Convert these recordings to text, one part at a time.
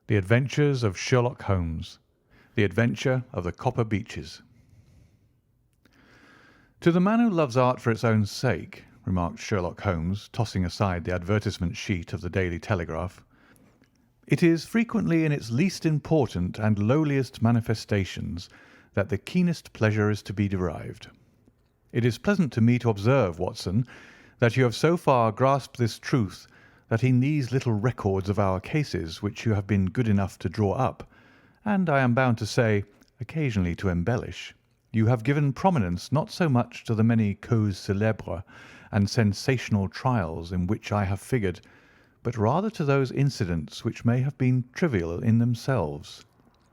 The Adventures of Sherlock Holmes. The Adventure of the Copper Beeches. "To the man who loves art for its own sake," remarked Sherlock Holmes, tossing aside the advertisement sheet of the Daily Telegraph, "it is frequently in its least important and lowliest manifestations that the keenest pleasure is to be derived. It is pleasant to me to observe, Watson, that you have so far grasped this truth that in these little records of our cases which you have been good enough to draw up, and I am bound to say, occasionally to embellish, you have given prominence not so much to the many causes célèbres and sensational trials in which I have figured, but rather to those incidents which may have been trivial in themselves,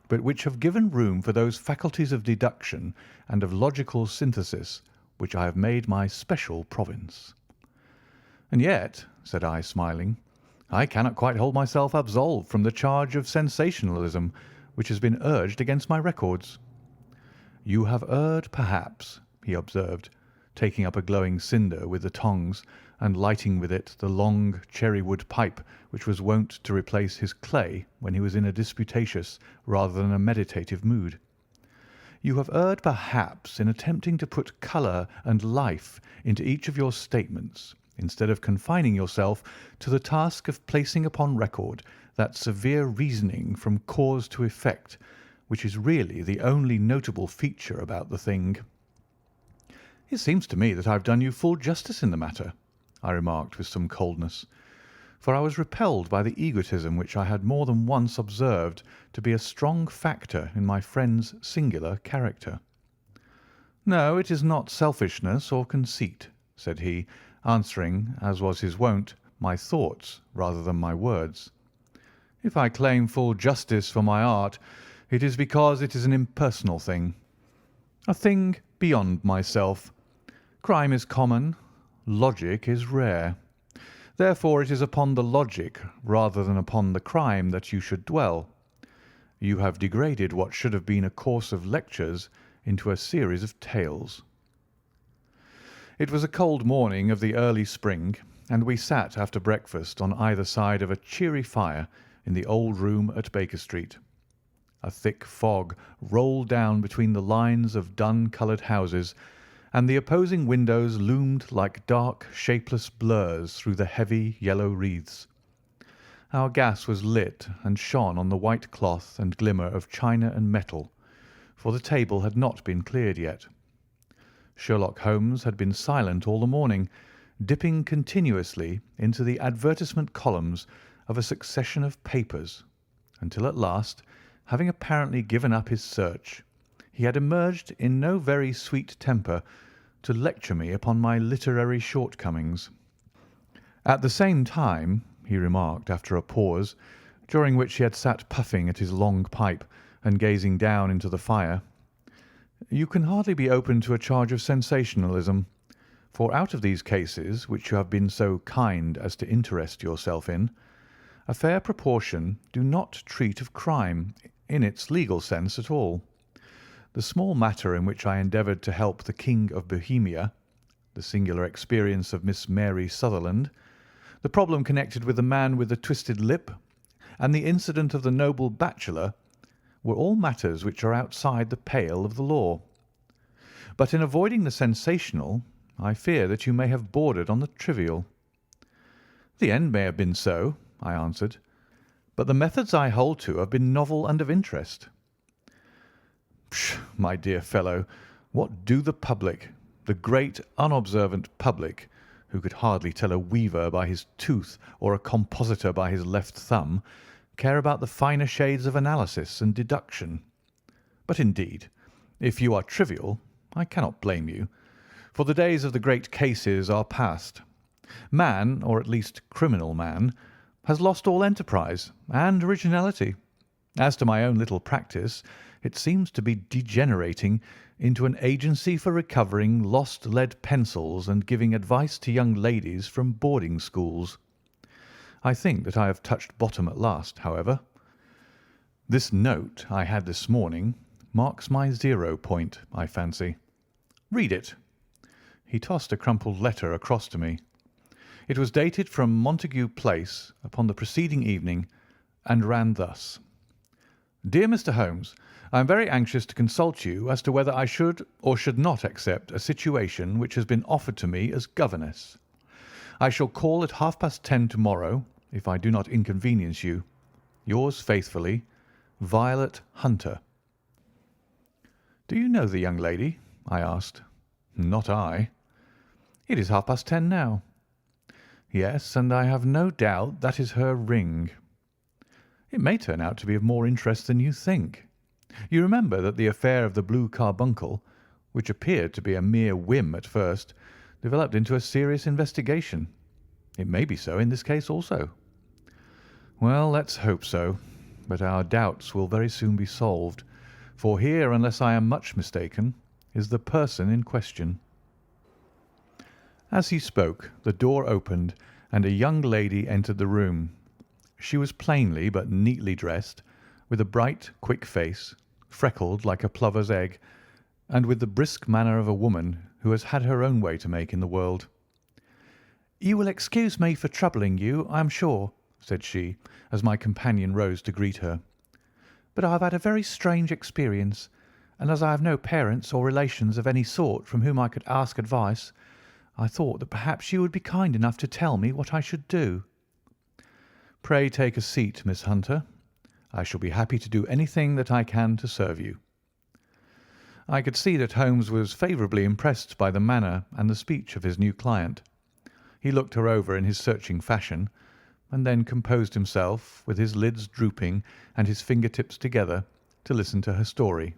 but which have given room for those faculties of deduction and of logical synthesis which I have made my special province." "And yet," said I, smiling, "I cannot quite hold myself absolved from the charge of sensationalism which has been urged against my records." "You have erred, perhaps," he observed, taking up a glowing cinder with the tongs and lighting with it the long cherry-wood pipe which was wont to replace his clay when he was in a disputatious rather than a meditative mood. "You have erred, perhaps, in attempting to put colour and life into each of your statements, instead of confining yourself to the task of placing upon record that severe reasoning from cause to effect which is really the only notable feature about the thing." "It seems to me that I have done you full justice in the matter," I remarked with some coldness, for I was repelled by the egotism which I had more than once observed to be a strong factor in my friend's singular character. "No, it is not selfishness or conceit," said he, answering, as was his wont, my thoughts rather than my words. "If I claim full justice for my art, it is because it is an impersonal thing, a thing beyond myself. Crime is common, logic is rare. Therefore it is upon the logic rather than upon the crime that you should dwell. You have degraded what should have been a course of lectures into a series of tales." It was a cold morning of the early spring, and we sat after breakfast on either side of a cheery fire in the old room at Baker Street. A thick fog rolled down between the lines of dun-coloured houses, and the opposing windows loomed like dark, shapeless blurs through the heavy yellow wreaths. Our gas was lit and shone on the white cloth and glimmer of china and metal, for the table had not been cleared yet. Sherlock Holmes had been silent all the morning, dipping continuously into the advertisement columns of a succession of papers, until at last, having apparently given up his search, he had emerged in no very sweet temper to lecture me upon my literary shortcomings. "At the same time," he remarked after a pause, during which he had sat puffing at his long pipe and gazing down into the fire, "you can hardly be open to a charge of sensationalism, for out of these cases which you have been so kind as to interest yourself in, a fair proportion do not treat of crime in its legal sense at all. The small matter in which I endeavoured to help the King of Bohemia, the singular experience of Miss Mary Sutherland, the problem connected with the man with the twisted lip, and the incident of the noble bachelor, were all matters which are outside the pale of the law. But in avoiding the sensational, I fear that you may have bordered on the trivial." "The end may have been so," I answered, "but the methods I hold to have been novel and of interest." "Pshaw, my dear fellow, what do the public, the great unobservant public, who could hardly tell a weaver by his tooth or a compositor by his left thumb, care about the finer shades of analysis and deduction? But indeed, if you are trivial, I cannot blame you, for the days of the great cases are past. Man, or at least criminal man, has lost all enterprise and originality. As to my own little practice, it seems to be degenerating into an agency for recovering lost lead pencils and giving advice to young ladies from boarding schools. I think that I have touched bottom at last, however. This note I had this morning marks my 0 point, I fancy. Read it." He tossed a crumpled letter across to me. It was dated from Montague Place upon the preceding evening, and ran thus: Dear Mr. Holmes, I am very anxious to consult you as to whether I should or should not accept a situation which has been offered to me as governess. I shall call at 10:30 tomorrow, if I do not inconvenience you. Yours faithfully, Violet Hunter. Do you know the young lady? I asked. Not I. It is 10:30 now. Yes, and I have no doubt that is her ring. It may turn out to be of more interest than you think. You remember that the affair of the blue carbuncle, which appeared to be a mere whim at first, developed into a serious investigation. It may be so in this case also. Well, let's hope so, but our doubts will very soon be solved, for here, unless I am much mistaken, is the person in question. As he spoke, the door opened, and a young lady entered the room. She was plainly but neatly dressed, with a bright, quick face, freckled like a plover's egg, and with the brisk manner of a woman who has had her own way to make in the world. "You will excuse me for troubling you, I am sure," said she, as my companion rose to greet her. "But I have had a very strange experience, and as I have no parents or relations of any sort from whom I could ask advice, I thought that perhaps you would be kind enough to tell me what I should do." "Pray take a seat, Miss Hunter. I shall be happy to do anything that I can to serve you." I could see that Holmes was favourably impressed by the manner and the speech of his new client. He looked her over in his searching fashion, and then composed himself, with his lids drooping and his finger-tips together, to listen to her story.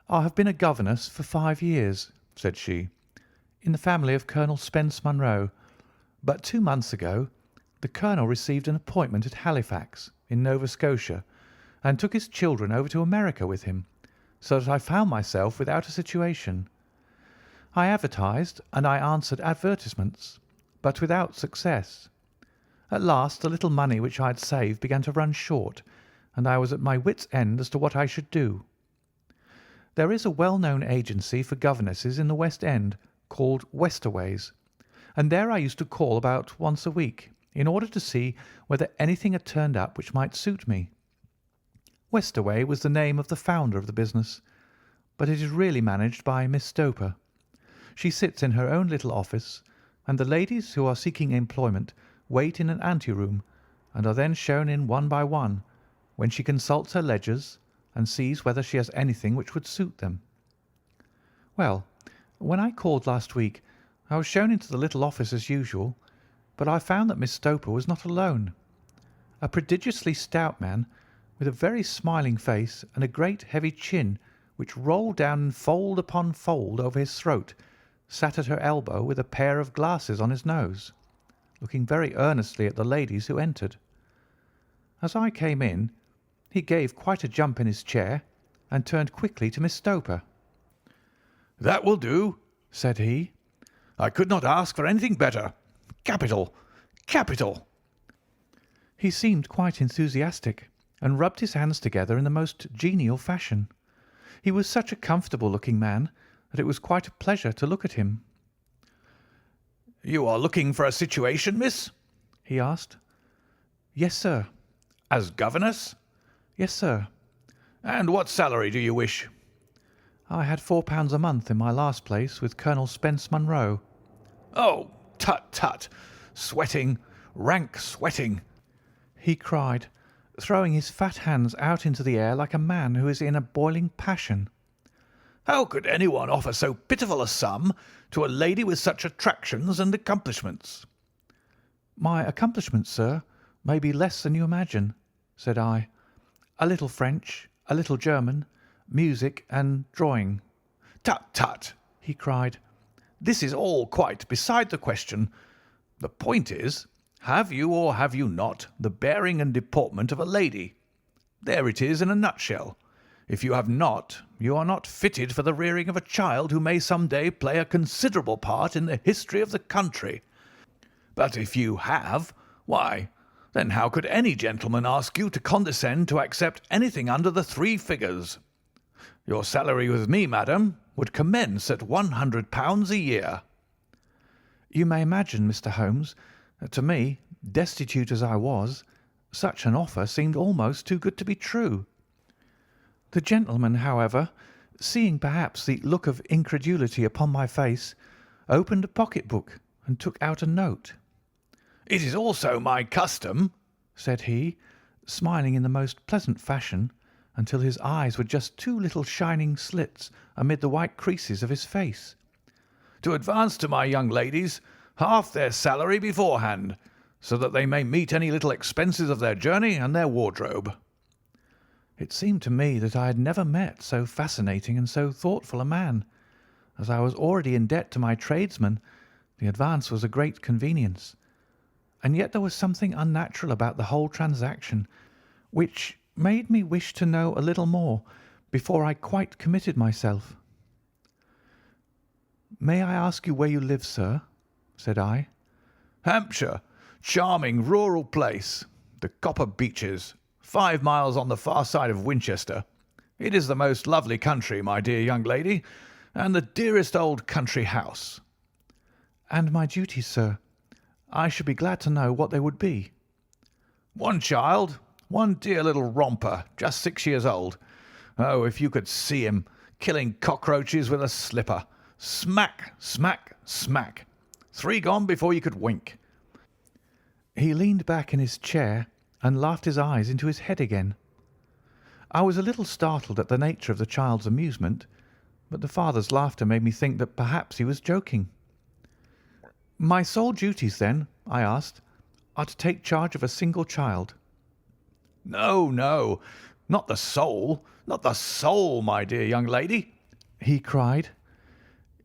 "I have been a governess for 5 years," said she, "in the family of Colonel Spence Munro, but 2 months ago the colonel received an appointment at Halifax, in Nova Scotia, and took his children over to America with him, so that I found myself without a situation. I advertised and I answered advertisements, but without success. At last the little money which I had saved began to run short, and I was at my wits' end as to what I should do. There is a well-known agency for governesses in the West End called Westaway's, and there I used to call about once a week, in order to see whether anything had turned up which might suit me. Westaway was the name of the founder of the business, but it is really managed by Miss Stoper. She sits in her own little office, and the ladies who are seeking employment wait in an ante-room, and are then shown in one by one, when she consults her ledgers and sees whether she has anything which would suit them. Well, when I called last week, I was shown into the little office as usual, but I found that Miss Stoper was not alone. A prodigiously stout man, with a very smiling face and a great heavy chin which rolled down in fold upon fold over his throat, sat at her elbow with a pair of glasses on his nose, looking very earnestly at the ladies who entered. As I came in, he gave quite a jump in his chair and turned quickly to Miss Stoper. "That will do," said he. "I could not ask for anything better. Capital! Capital!" He seemed quite enthusiastic, and rubbed his hands together in the most genial fashion. He was such a comfortable-looking man that it was quite a pleasure to look at him. "You are looking for a situation, miss?" he asked. "Yes, sir." "As governess?" "Yes, sir." "And what salary do you wish?" "I had £4 a month in my last place with Colonel Spence Munro." "Oh, tut, tut! Sweating, rank sweating!" he cried, throwing his fat hands out into the air like a man who is in a boiling passion. "How could anyone offer so pitiful a sum to a lady with such attractions and accomplishments?" "My accomplishments, sir, may be less than you imagine," said I. "A little French, a little German, music and drawing." "Tut, tut!" he cried. "This is all quite beside the question. The point is, have you or have you not the bearing and deportment of a lady? There it is in a nutshell. If you have not, you are not fitted for the rearing of a child who may some day play a considerable part in the history of the country. But if you have, why, then how could any gentleman ask you to condescend to accept anything under the 3 figures? Your salary with me, madam, would commence at £100 a year." You may imagine, Mr. Holmes, that to me, destitute as I was, such an offer seemed almost too good to be true. The gentleman, however, seeing perhaps the look of incredulity upon my face, opened a pocket-book and took out a note. "It is also my custom," said he, smiling in the most pleasant fashion, until his eyes were just two little shining slits amid the white creases of his face, "to advance to my young ladies half their salary beforehand, so that they may meet any little expenses of their journey and their wardrobe." It seemed to me that I had never met so fascinating and so thoughtful a man. As I was already in debt to my tradesmen, the advance was a great convenience. And yet there was something unnatural about the whole transaction, which made me wish to know a little more before I quite committed myself. "May I ask you where you live, sir?" said I. "Hampshire. Charming rural place. The Copper Beeches. 5 miles on the far side of Winchester. It is the most lovely country, my dear young lady, and the dearest old country house." "And my duties, sir? I should be glad to know what they would be." "One child, one dear little romper, just 6 years old. Oh, if you could see him killing cockroaches with a slipper. Smack, smack, smack. 3 gone before you could wink." He leaned back in his chair and laughed his eyes into his head again. I was a little startled at the nature of the child's amusement, but the father's laughter made me think that perhaps he was joking. "My sole duties, then," I asked, "are to take charge of a single child?" "No, no, not the sole, not the sole, my dear young lady," he cried.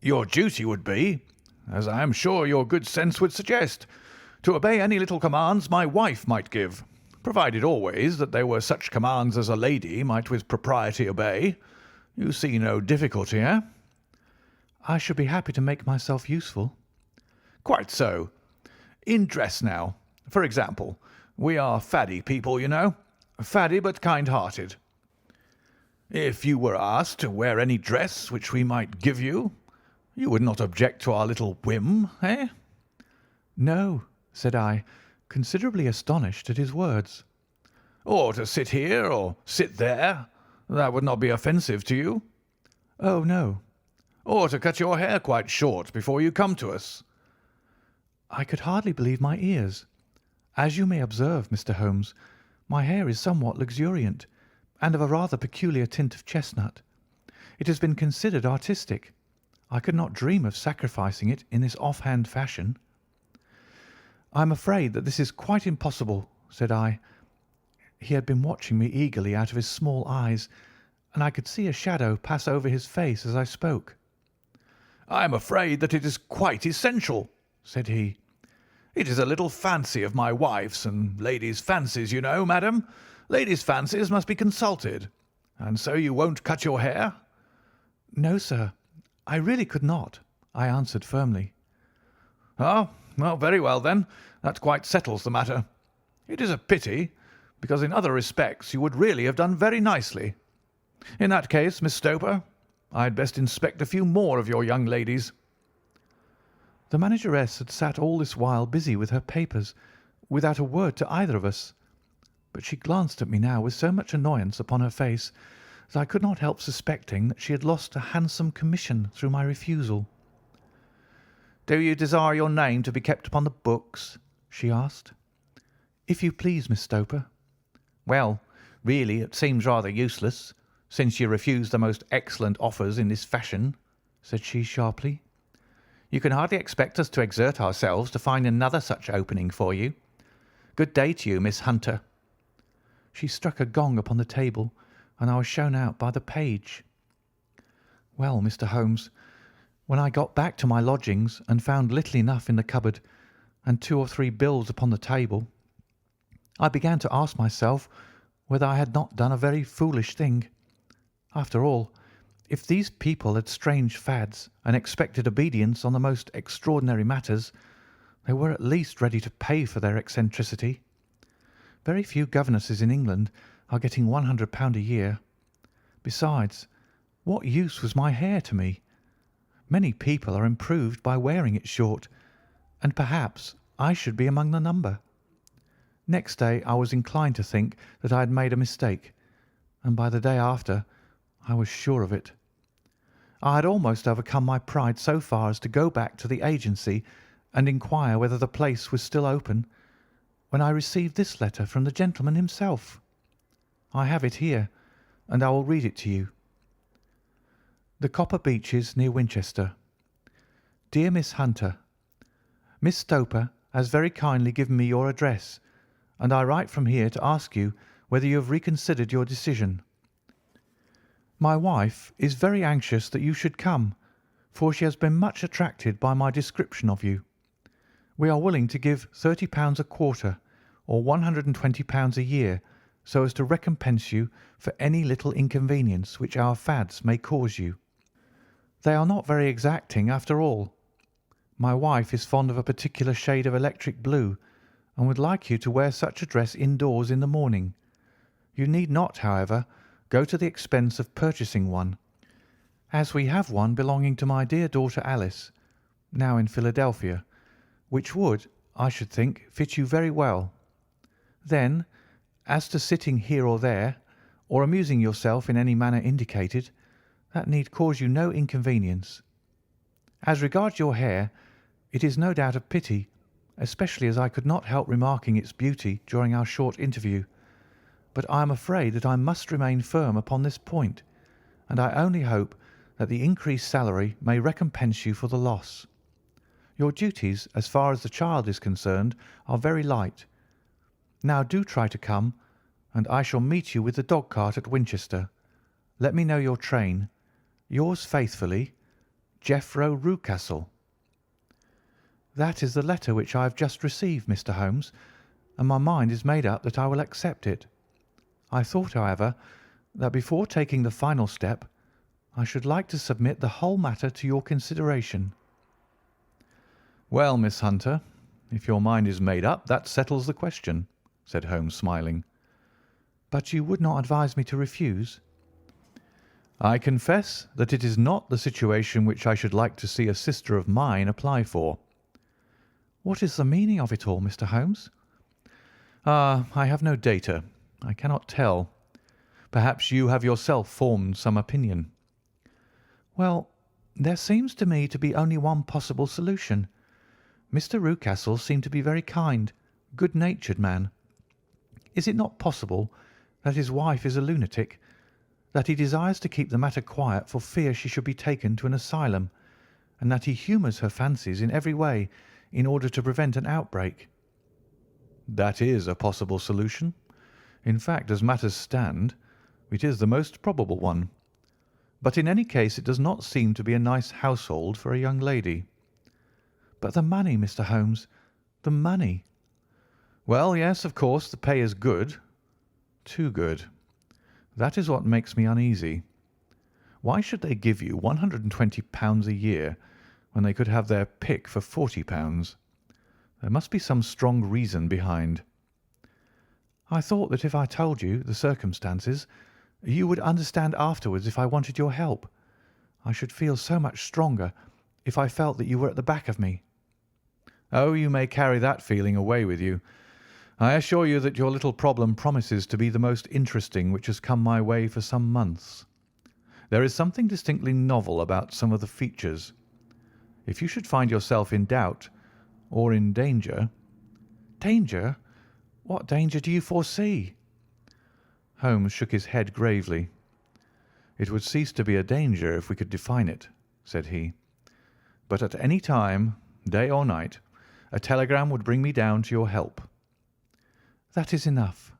"Your duty would be, as I am sure your good sense would suggest, to obey any little commands my wife might give, provided always that they were such commands as a lady might with propriety obey. You see no difficulty, eh?" "I should be happy to make myself useful." "Quite so. In dress now, for example. We are faddy people, you know. Faddy but kind-hearted. If you were asked to wear any dress which we might give you, you would not object to our little whim, eh?" "No," said I, considerably astonished at his words. "Or to sit here or sit there, that would not be offensive to you?" "Oh, no." "Or to cut your hair quite short before you come to us?" I could hardly believe my ears. As you may observe, Mr. Holmes, my hair is somewhat luxuriant, and of a rather peculiar tint of chestnut. It has been considered artistic. I could not dream of sacrificing it in this off-hand fashion. "I am afraid that this is quite impossible," said I. He had been watching me eagerly out of his small eyes, and I could see a shadow pass over his face as I spoke. "I am afraid that it is quite essential," said he. "It is a little fancy of my wife's, and ladies' fancies, you know, madam. Ladies' fancies must be consulted. And so you won't cut your hair?" "No, sir, I really could not," I answered firmly. "Oh, well, very well then. That quite settles the matter. It is a pity, because in other respects you would really have done very nicely. In that case, Miss Stoper, I had best inspect a few more of your young ladies." The manageress had sat all this while busy with her papers, without a word to either of us, but she glanced at me now with so much annoyance upon her face that I could not help suspecting that she had lost a handsome commission through my refusal. "Do you desire your name to be kept upon the books?" she asked. "If you please, Miss Stoper." "Well, really, it seems rather useless, since you refuse the most excellent offers in this fashion," said she sharply. "You can hardly expect us to exert ourselves to find another such opening for you. Good day to you, Miss Hunter." She struck a gong upon the table, and I was shown out by the page. Well, Mr. Holmes, when I got back to my lodgings and found little enough in the cupboard and 2 or 3 bills upon the table, I began to ask myself whether I had not done a very foolish thing. After all, if these people had strange fads and expected obedience on the most extraordinary matters, they were at least ready to pay for their eccentricity. Very few governesses in England are getting £100 a year. Besides, what use was my hair to me? Many people are improved by wearing it short, and perhaps I should be among the number. Next day I was inclined to think that I had made a mistake, and by the day after I was sure of it. I had almost overcome my pride so far as to go back to the agency and inquire whether the place was still open, when I received this letter from the gentleman himself. I have it here, and I will read it to you. The Copper Beeches, near Winchester. Dear Miss Hunter, Miss Stoper has very kindly given me your address, and I write from here to ask you whether you have reconsidered your decision. My wife is very anxious that you should come, for she has been much attracted by my description of you. We are willing to give £30 a quarter, or £120 a year, so as to recompense you for any little inconvenience which our fads may cause you. They are not very exacting after all. My wife is fond of a particular shade of electric blue, and would like you to wear such a dress indoors in the morning. You need not, however, go to the expense of purchasing one, as we have one belonging to my dear daughter Alice, now in Philadelphia, which would, I should think, fit you very well. Then, as to sitting here or there, or amusing yourself in any manner indicated, that need cause you no inconvenience. As regards your hair, it is no doubt a pity, especially as I could not help remarking its beauty during our short interview, but I am afraid that I must remain firm upon this point, and I only hope that the increased salary may recompense you for the loss. Your duties, as far as the child is concerned, are very light. Now do try to come, and I shall meet you with the dog-cart at Winchester. Let me know your train. Yours faithfully, Jeffro Rucastle. That is the letter which I have just received, Mr. Holmes, and my mind is made up that I will accept it. I thought, however, that before taking the final step, I should like to submit the whole matter to your consideration. Well, Miss Hunter, if your mind is made up, that settles the question, said Holmes, smiling. But you would not advise me to refuse? I confess that it is not the situation which I should like to see a sister of mine apply for. What is the meaning of it all, Mr. Holmes? I have no data. I cannot tell. Perhaps you have yourself formed some opinion. Well, there seems to me to be only one possible solution. Mr. Rucastle seemed to be very kind, good-natured man. Is it not possible that his wife is a lunatic, that he desires to keep the matter quiet for fear she should be taken to an asylum, and that he humours her fancies in every way in order to prevent an outbreak? That is a possible solution. In fact, as matters stand, it is the most probable one. But in any case it does not seem to be a nice household for a young lady. But the money, Mr. Holmes, the money. Well, yes, of course, the pay is good. Too good. That is what makes me uneasy. Why should they give you £120 a year when they could have their pick for £40? There must be some strong reason behind. I thought that if I told you the circumstances, you would understand afterwards if I wanted your help. I should feel so much stronger if I felt that you were at the back of me. Oh, you may carry that feeling away with you. I assure you that your little problem promises to be the most interesting which has come my way for some months. There is something distinctly novel about some of the features. If you should find yourself in doubt or in danger— Danger? What danger do you foresee? Holmes shook his head gravely. It would cease to be a danger if we could define it, said he. But at any time, day or night, a telegram would bring me down to your help. That is enough.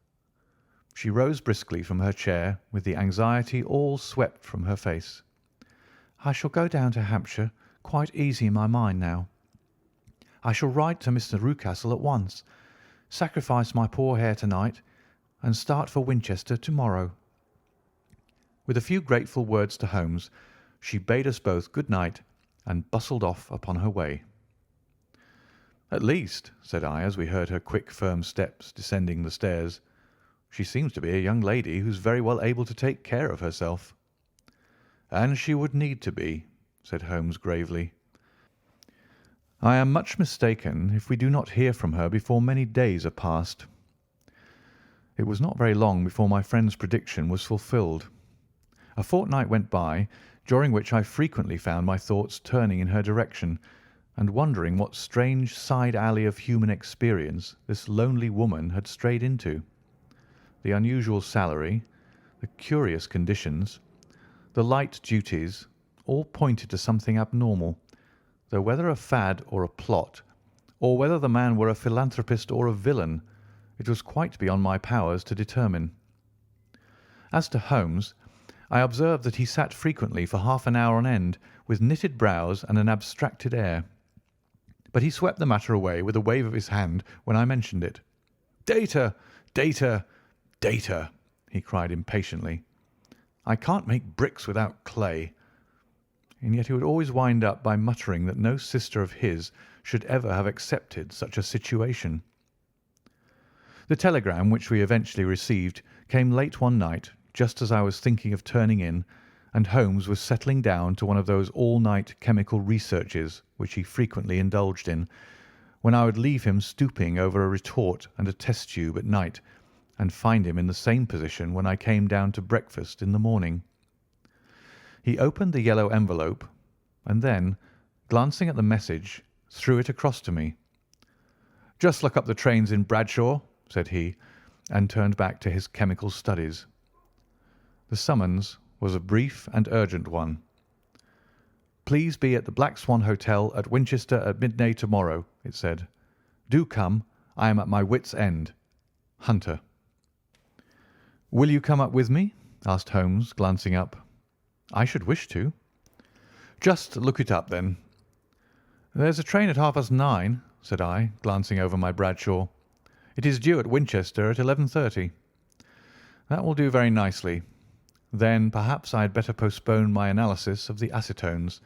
She rose briskly from her chair with the anxiety all swept from her face. I shall go down to Hampshire quite easy in my mind now. I shall write to Mr. Rucastle at once, sacrifice my poor hair tonight, and start for Winchester tomorrow. With a few grateful words to Holmes, she bade us both good night and bustled off upon her way. At least, said I, as we heard her quick, firm steps descending the stairs, she seems to be a young lady who's very well able to take care of herself. And she would need to be, said Holmes gravely. I am much mistaken if we do not hear from her before many days are past. It was not very long before my friend's prediction was fulfilled. A fortnight went by, during which I frequently found my thoughts turning in her direction, and wondering what strange side alley of human experience this lonely woman had strayed into. The unusual salary, the curious conditions, the light duties, all pointed to something abnormal, though whether a fad or a plot, or whether the man were a philanthropist or a villain, it was quite beyond my powers to determine. As to Holmes, I observed that he sat frequently for half an hour on end, with knitted brows and an abstracted air. But he swept the matter away with a wave of his hand when I mentioned it. "Data! Data! Data!" he cried impatiently. "I can't make bricks without clay." And yet he would always wind up by muttering that no sister of his should ever have accepted such a situation. The telegram which we eventually received came late one night, just as I was thinking of turning in, and Holmes was settling down to one of those all-night chemical researches which he frequently indulged in, when I would leave him stooping over a retort and a test tube at night, and find him in the same position when I came down to breakfast in the morning. He opened the yellow envelope, and then, glancing at the message, threw it across to me. "Just look up the trains in Bradshaw," said he, and turned back to his chemical studies. The summons was a brief and urgent one. "Please be at the Black Swan Hotel at Winchester at midday tomorrow," it said. "Do come. I am at my wit's end. Hunter." "Will you come up with me?" asked Holmes, glancing up. "I should wish to." "Just look it up, then." "There's a train at 9:30, said I, glancing over my Bradshaw. "It is due at Winchester at 11:30. "That will do very nicely. Then perhaps I had better postpone my analysis of the acetones,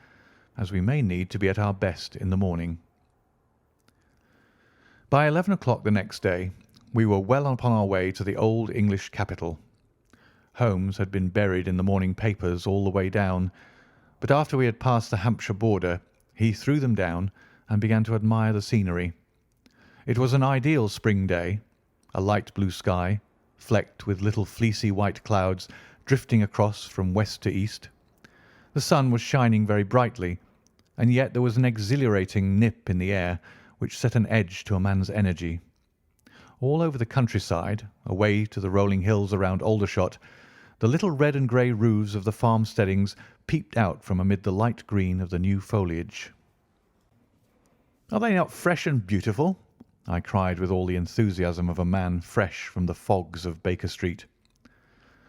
as we may need to be at our best in the morning." By 11 o'clock the next day we were well upon our way to the old English capital. Holmes had been buried in the morning papers all the way down, but after we had passed the Hampshire border he threw them down and began to admire the scenery. It was an ideal spring day, a light blue sky, flecked with little fleecy white clouds drifting across from west to east. The sun was shining very brightly, and yet there was an exhilarating nip in the air which set an edge to a man's energy. All over the countryside, away to the rolling hills around Aldershot, the little red and grey roofs of the farmsteadings peeped out from amid the light green of the new foliage. "Are they not fresh and beautiful?" I cried with all the enthusiasm of a man fresh from the fogs of Baker Street.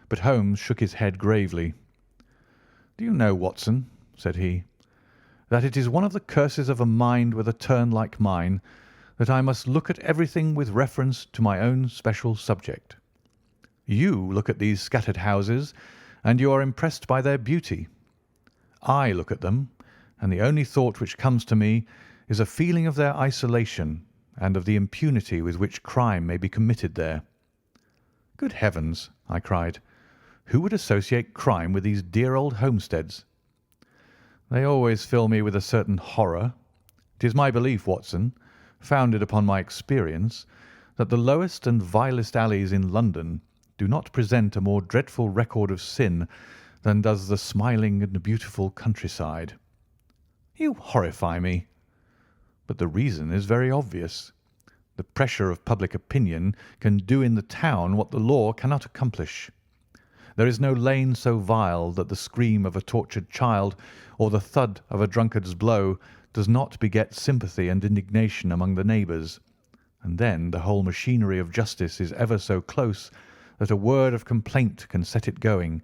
But Holmes shook his head gravely. "Do you know, Watson," said he, "that it is one of the curses of a mind with a turn like mine that I must look at everything with reference to my own special subject. You look at these scattered houses, and you are impressed by their beauty. I look at them, and the only thought which comes to me is a feeling of their isolation and of the impunity with which crime may be committed there." "Good heavens!" I cried. "Who would associate crime with these dear old homesteads?" "They always fill me with a certain horror. It is my belief, Watson, founded upon my experience, that the lowest and vilest alleys in London do not present a more dreadful record of sin than does the smiling and beautiful countryside." "You horrify me." "But the reason is very obvious. The pressure of public opinion can do in the town what the law cannot accomplish. There is no lane so vile that the scream of a tortured child or the thud of a drunkard's blow does not beget sympathy and indignation among the neighbours, and then the whole machinery of justice is ever so close that a word of complaint can set it going,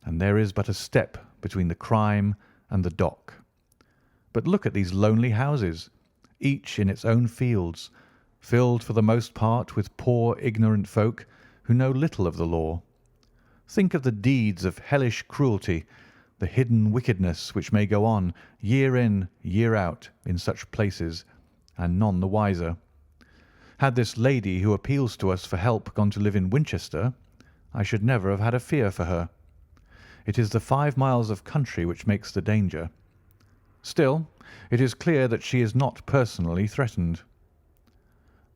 and there is but a step between the crime and the dock. But look at these lonely houses, each in its own fields, filled for the most part with poor ignorant folk who know little of the law. Think of the deeds of hellish cruelty, the hidden wickedness which may go on year in, year out in such places, and none the wiser. Had this lady who appeals to us for help gone to live in Winchester, I should never have had a fear for her. It is the 5 miles of country which makes the danger. Still, it is clear that she is not personally threatened."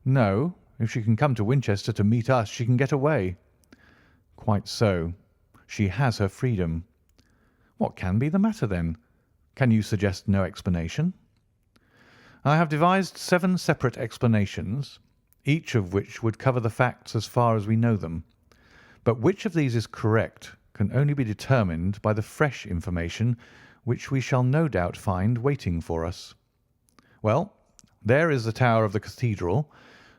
"No, if she can come to Winchester to meet us, she can get away." "Quite so. She has her freedom. What can be the matter, then? Can you suggest no explanation?" "I have devised 7 separate explanations, each of which would cover the facts as far as we know them. But which of these is correct can only be determined by the fresh information which we shall no doubt find waiting for us. Well, there is the tower of the cathedral,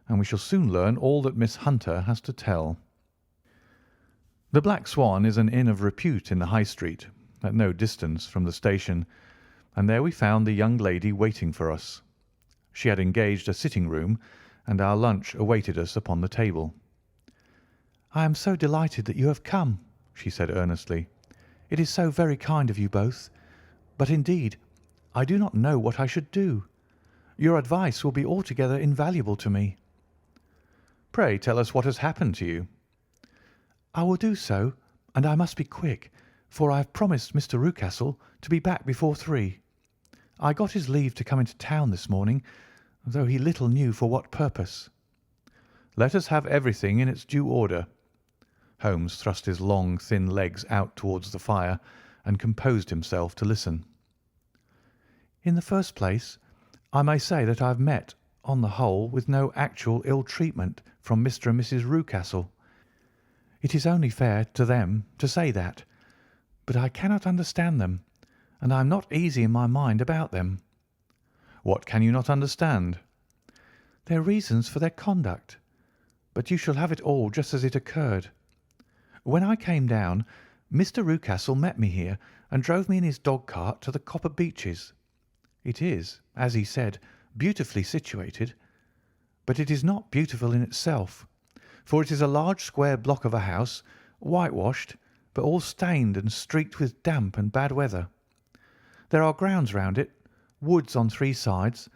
and we shall soon learn all that Miss Hunter has to tell." The Black Swan is an inn of repute in the High Street, at no distance from the station, and there we found the young lady waiting for us. She had engaged a sitting room, and our lunch awaited us upon the table. "I am so delighted that you have come," she said earnestly. "It is so very kind of you both. But indeed, I do not know what I should do. Your advice will be altogether invaluable to me." "Pray tell us what has happened to you." "I will do so, and I must be quick, for I have promised Mr. Rucastle to be back before 3. I got his leave to come into town this morning, though he little knew for what purpose." "Let us have everything in its due order." Holmes thrust his long, thin legs out towards the fire and composed himself to listen. "In the first place, I may say that I have met, on the whole, with no actual ill treatment from Mr. and Mrs. Rucastle. It is only fair to them to say that, but I cannot understand them, and I am not easy in my mind about them." "What can you not understand?" "Their reasons for their conduct. But you shall have it all just as it occurred. When I came down, Mr. Rucastle met me here and drove me in his dog-cart to the Copper Beeches. It is, as he said, beautifully situated, but it is not beautiful in itself, for it is a large square block of a house, whitewashed, but all stained and streaked with damp and bad weather. There are grounds round it, woods on 3 sides,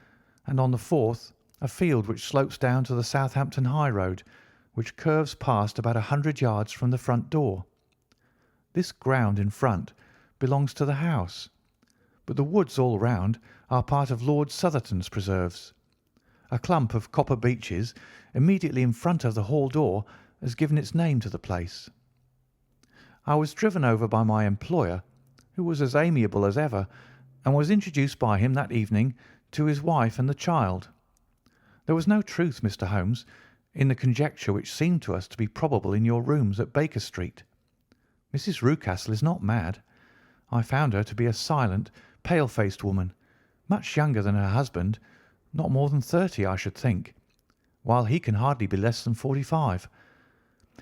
and on the 4th a field which slopes down to the Southampton high road, which curves past about 100 yards from the front door. This ground in front belongs to the house, but the woods all round are part of Lord Southerton's preserves. A clump of copper beeches immediately in front of the hall door has given its name to the place. I was driven over by my employer, who was as amiable as ever, and was introduced by him that evening to his wife and the child. There was no truth, Mr. Holmes, in the conjecture which seemed to us to be probable in your rooms at Baker Street. Mrs. Rucastle is not mad. I found her to be a silent, pale-faced woman, much younger than her husband, not more than 30, I should think, while he can hardly be less than 45.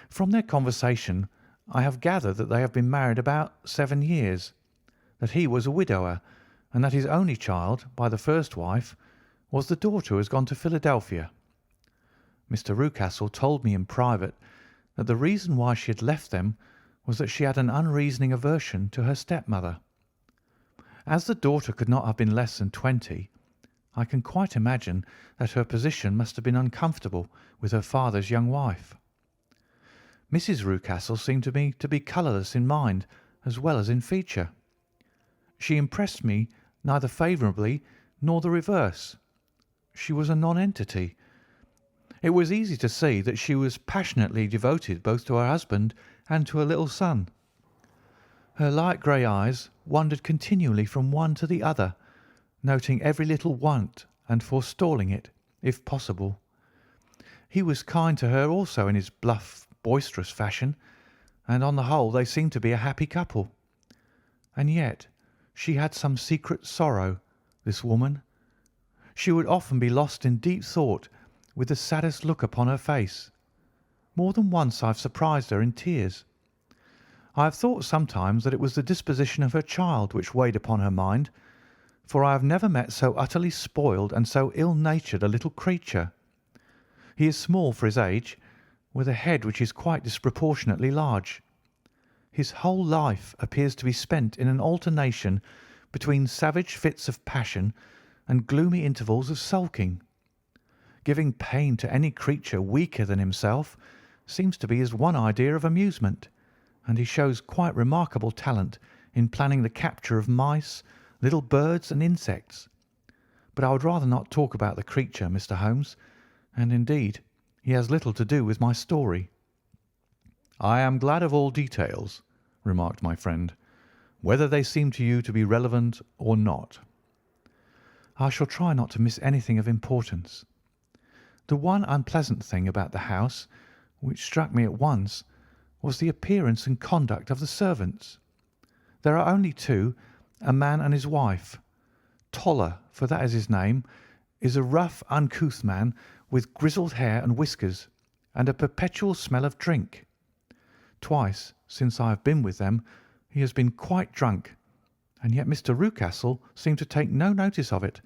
From their conversation I have gathered that they have been married about 7 years, that he was a widower, and that his only child, by the first wife, was the daughter who has gone to Philadelphia. Mr. Rucastle told me in private that the reason why she had left them was that she had an unreasoning aversion to her stepmother. As the daughter could not have been less than 20, I can quite imagine that her position must have been uncomfortable with her father's young wife. Mrs. Rucastle seemed to me to be colourless in mind as well as in feature. She impressed me neither favourably nor the reverse. She was a nonentity. It was easy to see that she was passionately devoted both to her husband and to her little son. Her light grey eyes wandered continually from one to the other, noting every little want and forestalling it, if possible. He was kind to her also in his bluff, boisterous fashion, and on the whole they seemed to be a happy couple. And yet she had some secret sorrow, this woman. She would often be lost in deep thought, with the saddest look upon her face. More than once I have surprised her in tears. I have thought sometimes that it was the disposition of her child which weighed upon her mind, for I have never met so utterly spoiled and so ill-natured a little creature. He is small for his age, with a head which is quite disproportionately large. His whole life appears to be spent in an alternation between savage fits of passion and gloomy intervals of sulking. Giving pain to any creature weaker than himself seems to be his one idea of amusement, and he shows quite remarkable talent in planning the capture of mice, little birds, and insects. But I would rather not talk about the creature, Mr. Holmes, and indeed he has little to do with my story." "I am glad of all details," remarked my friend. whether they seem to you to be relevant or not." "I shall try not to miss anything of importance. The one unpleasant thing about the house, which struck me at once, was the appearance and conduct of the servants. There are only two, a man and his wife. Toller, for that is his name, is a rough, uncouth man with grizzled hair and whiskers, and a perpetual smell of drink. Twice since I have been with them he has been quite drunk, and yet Mr. Rucastle seemed to take no notice of it.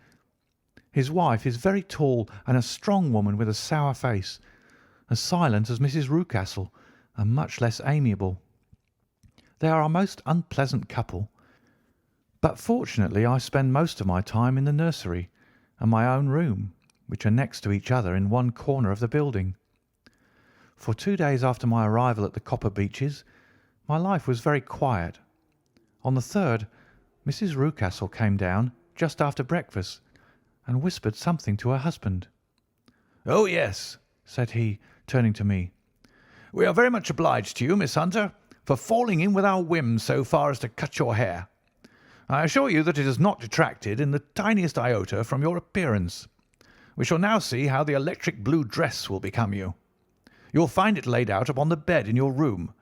His wife is very tall and a strong woman with a sour face, as silent as Mrs. Rucastle, and much less amiable. They are a most unpleasant couple, but fortunately I spend most of my time in the nursery and my own room, which are next to each other in one corner of the building. For 2 days after my arrival at the Copper Beeches, my life was very quiet. On the third, Mrs. Rucastle came down just after breakfast and whispered something to her husband. "Oh, yes," said he, turning to me. "We are very much obliged to you, Miss Hunter, for falling in with our whim so far as to cut your hair. I assure you that it has not detracted in the tiniest iota from your appearance. We shall now see how the electric blue dress will become you. You will find it laid out upon the bed in your room,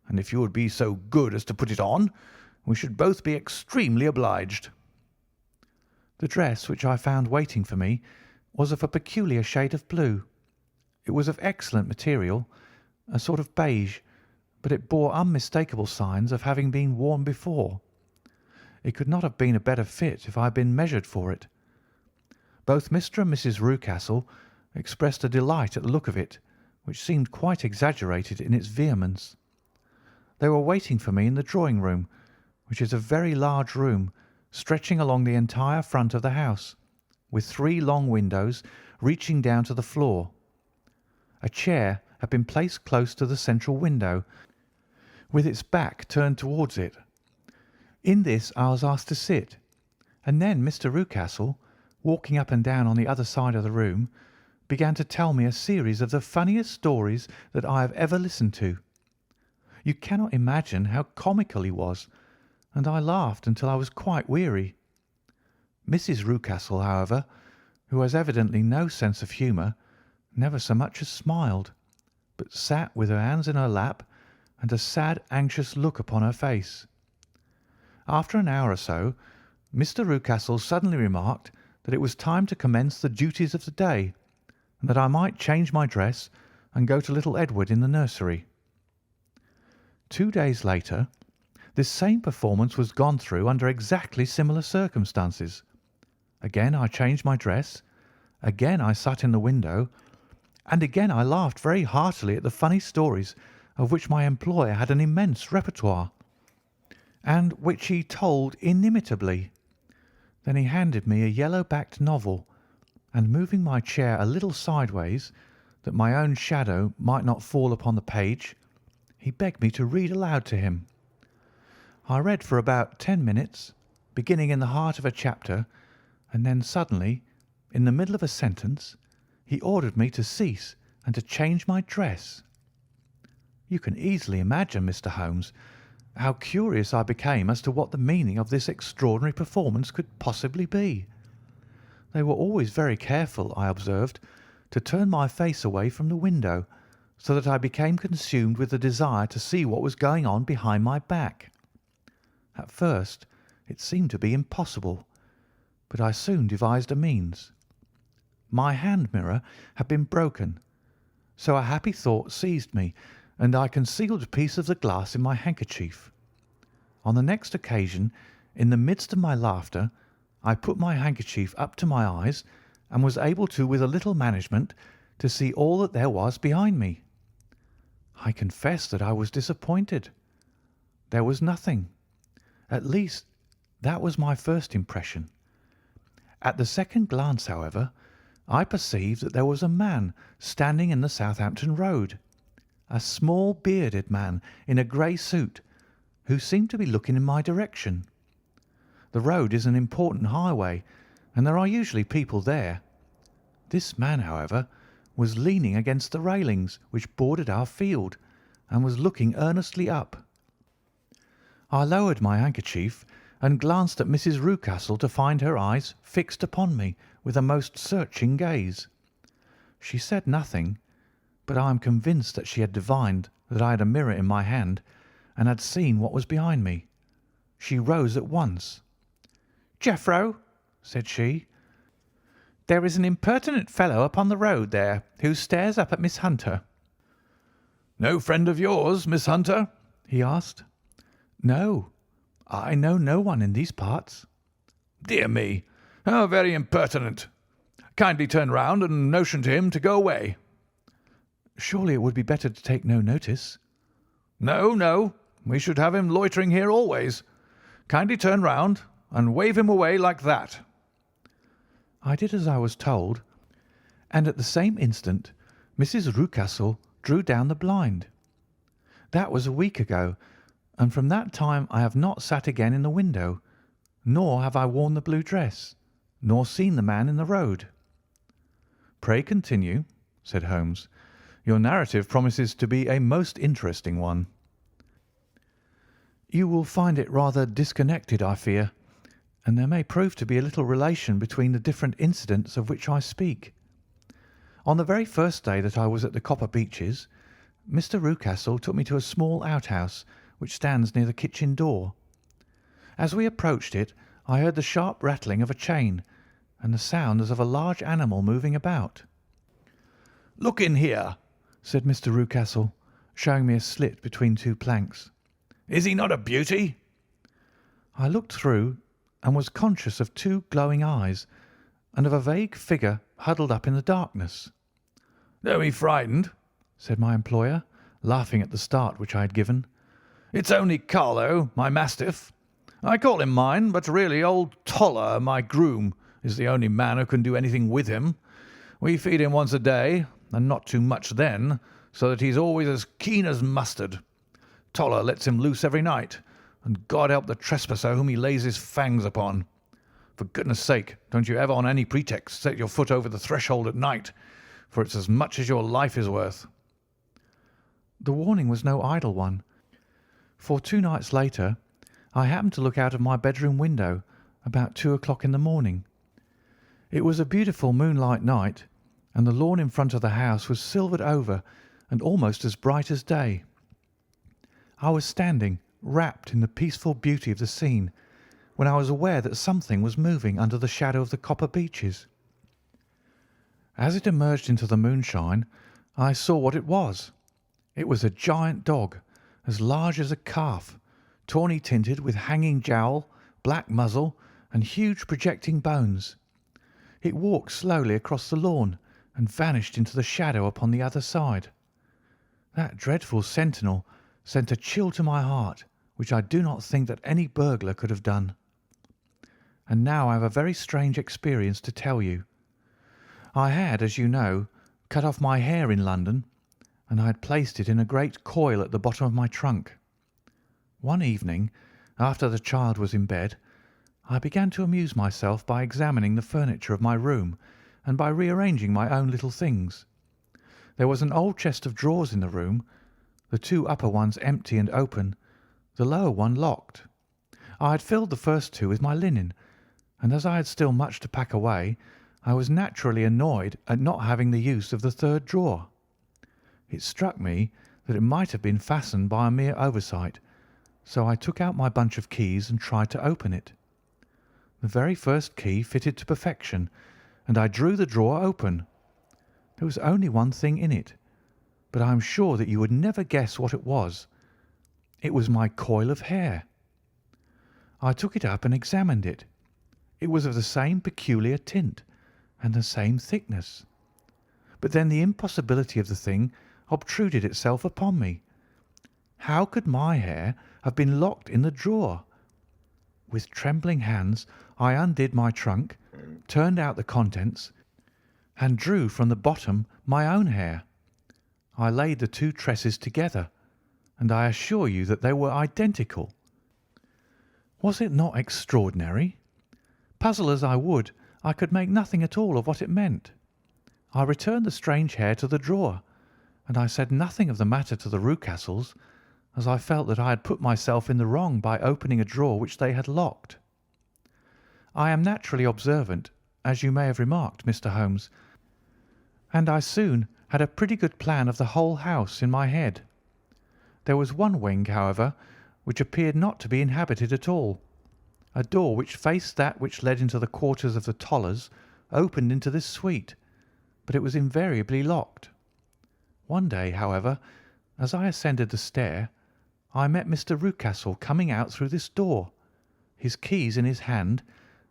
and if you would be so good as to put it on, we should both be extremely obliged." The dress which I found waiting for me was of a peculiar shade of blue. It was of excellent material, a sort of beige, but it bore unmistakable signs of having been worn before. It could not have been a better fit if I had been measured for it. Both Mr. and Mrs. Rucastle expressed a delight at the look of it, which seemed quite exaggerated in its vehemence. They were waiting for me in the drawing-room, which is a very large room stretching along the entire front of the house, with 3 long windows reaching down to the floor. A chair had been placed close to the central window, with its back turned towards it. In this I was asked to sit, and then Mr. Rucastle, walking up and down on the other side of the room, began to tell me a series of the funniest stories that I have ever listened to. You cannot imagine how comical he was, and I laughed until I was quite weary. Mrs. Rucastle, however, who has evidently no sense of humour, never so much as smiled, but sat with her hands in her lap and a sad, anxious look upon her face. After an hour or so, Mr. Rucastle suddenly remarked that it was time to commence the duties of the day, and that I might change my dress and go to little Edward in the nursery. 2 days later, this same performance was gone through under exactly similar circumstances. Again I changed my dress, again I sat in the window, and again I laughed very heartily at the funny stories of which my employer had an immense repertoire, and which he told inimitably. Then he handed me a yellow-backed novel, and moving my chair a little sideways, that my own shadow might not fall upon the page, he begged me to read aloud to him. I read for about 10 minutes, beginning in the heart of a chapter, and then suddenly, in the middle of a sentence, he ordered me to cease and to change my dress. You can easily imagine, Mr. Holmes, how curious I became as to what the meaning of this extraordinary performance could possibly be. They were always very careful, I observed, to turn my face away from the window, so that I became consumed with the desire to see what was going on behind my back. At first it seemed to be impossible, but I soon devised a means. My hand mirror had been broken, so a happy thought seized me, and I concealed a piece of the glass in my handkerchief. On the next occasion, in the midst of my laughter, I put my handkerchief up to my eyes and was able to, with a little management, to see all that there was behind me. I confess that I was disappointed. There was nothing. At least, that was my first impression. At the second glance, however, I perceived that there was a man standing in the Southampton Road, a small bearded man in a grey suit, who seemed to be looking in my direction. The road is an important highway, and there are usually people there. This man, however, was leaning against the railings which bordered our field, and was looking earnestly up. I lowered my handkerchief and glanced at Mrs. Rucastle to find her eyes fixed upon me with a most searching gaze. She said nothing, but I am convinced that she had divined that I had a mirror in my hand and had seen what was behind me. She rose at once. "Jeffro," said she, "there is an impertinent fellow upon the road there who stares up at Miss Hunter." "No friend of yours, Miss Hunter?" he asked. "No, I know no one in these parts." "Dear me, how very impertinent! Kindly turn round and motion to him to go away." "Surely it would be better to take no notice." "No, no, we should have him loitering here always. Kindly turn round and wave him away like that." I did as I was told, and at the same instant Mrs. Rucastle drew down the blind. That was a week ago, and from that time I have not sat again in the window, nor have I worn the blue dress, nor seen the man in the road. "Pray continue," said Holmes. "Your narrative promises to be a most interesting one." "You will find it rather disconnected, I fear, and there may prove to be a little relation between the different incidents of which I speak. On the very first day that I was at the Copper Beeches, Mr. Rucastle took me to a small outhouse which stands near the kitchen door. As we approached it, I heard the sharp rattling of a chain and the sound as of a large animal moving about. "Look in here," said Mr. Rucastle, showing me a slit between two planks. "Is he not a beauty?" I looked through and was conscious of two glowing eyes and of a vague figure huddled up in the darkness. "Don't be frightened," said my employer, laughing at the start which I had given. "It's only Carlo, my mastiff. I call him mine, but really old Toller, my groom, is the only man who can do anything with him. We feed him once a day, and not too much then, so that he's always as keen as mustard. Toller lets him loose every night, and God help the trespasser whom he lays his fangs upon. For goodness' sake, don't you ever on any pretext set your foot over the threshold at night, for it's as much as your life is worth." The warning was no idle one, for 2 nights later I happened to look out of my bedroom window about 2 o'clock in the morning. It was a beautiful moonlight night, and the lawn in front of the house was silvered over and almost as bright as day. I was standing, wrapped in the peaceful beauty of the scene, when I was aware that something was moving under the shadow of the Copper Beeches. As it emerged into the moonshine, I saw what it was. It was a giant dog, as large as a calf, tawny tinted with hanging jowl, black muzzle, and huge projecting bones. It walked slowly across the lawn and vanished into the shadow upon the other side. That dreadful sentinel sent a chill to my heart which I do not think that any burglar could have done. And now I have a very strange experience to tell you. I had, as you know, cut off my hair in London, and I had placed it in a great coil at the bottom of my trunk. One evening, after the child was in bed, I began to amuse myself by examining the furniture of my room and by rearranging my own little things. There was an old chest of drawers in the room, the 2 upper ones empty and open, the lower one locked. I had filled the first 2 with my linen, and as I had still much to pack away, I was naturally annoyed at not having the use of the 3rd drawer. It struck me that it might have been fastened by a mere oversight, so I took out my bunch of keys and tried to open it. The very first key fitted to perfection, and I drew the drawer open. There was only one thing in it, but I am sure that you would never guess what it was. It was my coil of hair. I took it up and examined it. It was of the same peculiar tint and the same thickness. But then the impossibility of the thing obtruded itself upon me. How could my hair have been locked in the drawer? With trembling hands I undid my trunk, turned out the contents, and drew from the bottom my own hair. I laid the 2 tresses together, and I assure you that they were identical. Was it not extraordinary? Puzzle as I would, I could make nothing at all of what it meant. I returned the strange hair to the drawer, and I said nothing of the matter to the Rucastles, as I felt that I had put myself in the wrong by opening a drawer which they had locked. I am naturally observant, as you may have remarked, Mr. Holmes, and I soon had a pretty good plan of the whole house in my head. There was one wing, however, which appeared not to be inhabited at all. A door which faced that which led into the quarters of the Tollers opened into this suite, but it was invariably locked. One day, however, as I ascended the stair, I met Mr. Rucastle coming out through this door, his keys in his hand,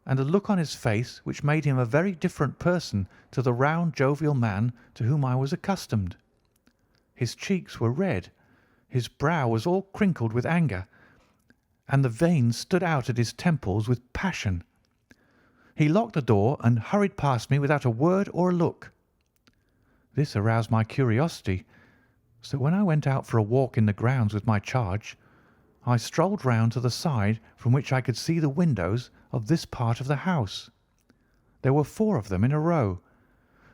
and a look on his face which made him a very different person to the round, jovial man to whom I was accustomed. His cheeks were red, his brow was all crinkled with anger, and the veins stood out at his temples with passion. He locked the door and hurried past me without a word or a look. This aroused my curiosity, so when I went out for a walk in the grounds with my charge, I strolled round to the side from which I could see the windows of this part of the house. There were 4 of them in a row,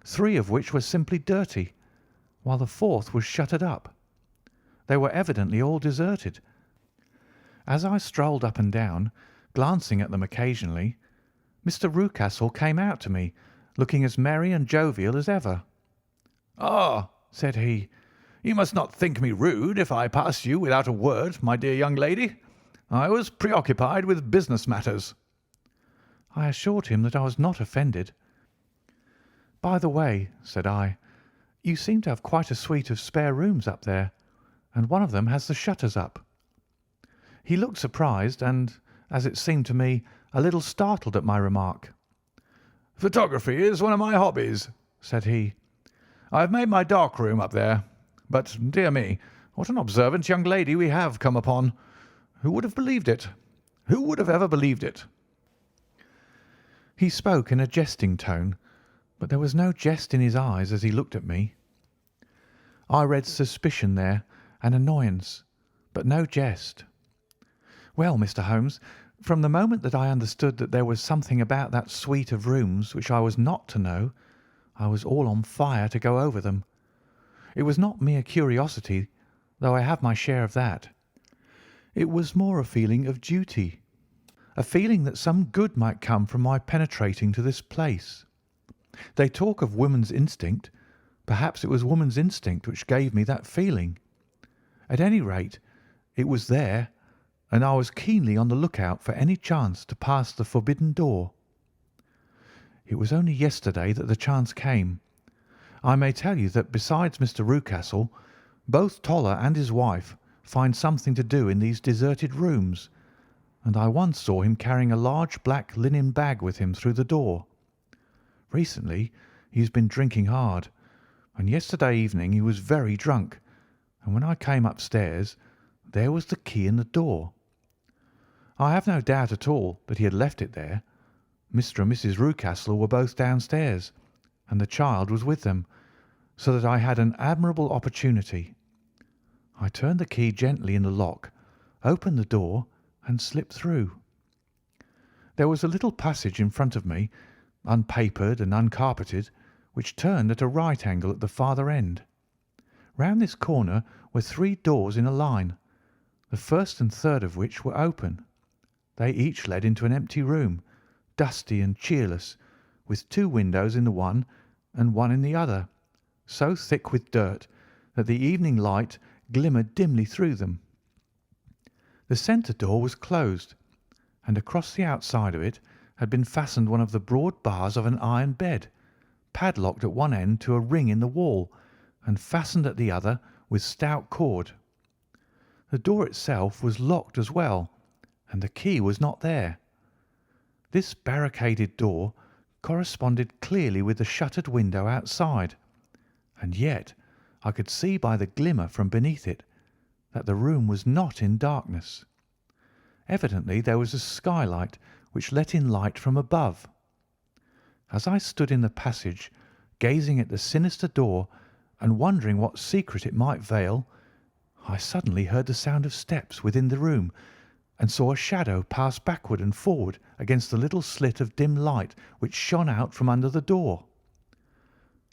3 of which were simply dirty, while the 4th was shuttered up. They were evidently all deserted. As I strolled up and down, glancing at them occasionally, Mr. Rucastle came out to me, looking as merry and jovial as ever. "Ah," said he, "you must not think me rude if I pass you without a word, my dear young lady. I was preoccupied with business matters." I assured him that I was not offended. "By the way," said I, "you seem to have quite a suite of spare rooms up there, and one of them has the shutters up." He looked surprised and, as it seemed to me, a little startled at my remark. "Photography is one of my hobbies," said he. "I have made my dark room up there. But, dear me, what an observant young lady we have come upon. Who would have believed it? Who would have ever believed it?" He spoke in a jesting tone, but there was no jest in his eyes as he looked at me. I read suspicion there and annoyance, but no jest. Well, Mr. Holmes, from the moment that I understood that there was something about that suite of rooms which I was not to know, I was all on fire to go over them. It was not mere curiosity, though I have my share of that. It was more a feeling of duty, a feeling that some good might come from my penetrating to this place. They talk of woman's instinct. Perhaps it was woman's instinct which gave me that feeling. At any rate, it was there, and I was keenly on the lookout for any chance to pass the forbidden door. It was only yesterday that the chance came. I may tell you that besides Mr. Rucastle, both Toller and his wife find something to do in these deserted rooms, and I once saw him carrying a large black linen bag with him through the door. Recently he has been drinking hard, and yesterday evening he was very drunk, and when I came upstairs there was the key in the door. I have no doubt at all that he had left it there. Mr. and Mrs. Rucastle were both downstairs, and the child was with them, so that I had an admirable opportunity. I turned the key gently in the lock, opened the door, and slipped through. There was a little passage in front of me, unpapered and uncarpeted, which turned at a right angle at the farther end. Round this corner were 3 doors in a line, the first and third of which were open. They each led into an empty room, dusty and cheerless, with 2 windows in the one and one in the other, so thick with dirt that the evening light glimmered dimly through them. The centre door was closed, and across the outside of it had been fastened one of the broad bars of an iron bed, padlocked at one end to a ring in the wall, and fastened at the other with stout cord. The door itself was locked as well, and the key was not there. This barricaded door corresponded clearly with the shuttered window outside, and yet I could see by the glimmer from beneath it that the room was not in darkness. Evidently there was a skylight which let in light from above. As I stood in the passage, gazing at the sinister door and wondering what secret it might veil, I suddenly heard the sound of steps within the room, and saw a shadow pass backward and forward against the little slit of dim light which shone out from under the door.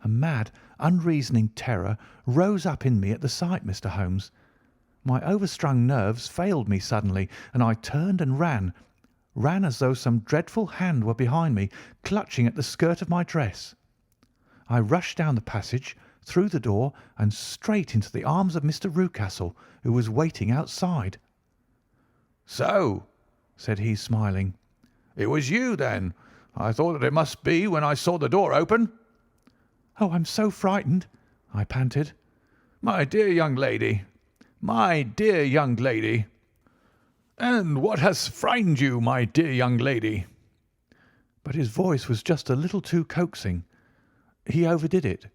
A mad, unreasoning terror rose up in me at the sight, Mr. Holmes. My overstrung nerves failed me suddenly, and I turned and ran as though some dreadful hand were behind me, clutching at the skirt of my dress. I rushed down the passage, through the door, and straight into the arms of Mr. Rucastle, who was waiting outside. "So," said he, smiling, "it was you, then. I thought that it must be when I saw the door open." "Oh, I'm so frightened," I panted. My dear young lady, my dear young lady. And what has frightened you, my dear young lady?" But his voice was just a little too coaxing. He overdid it.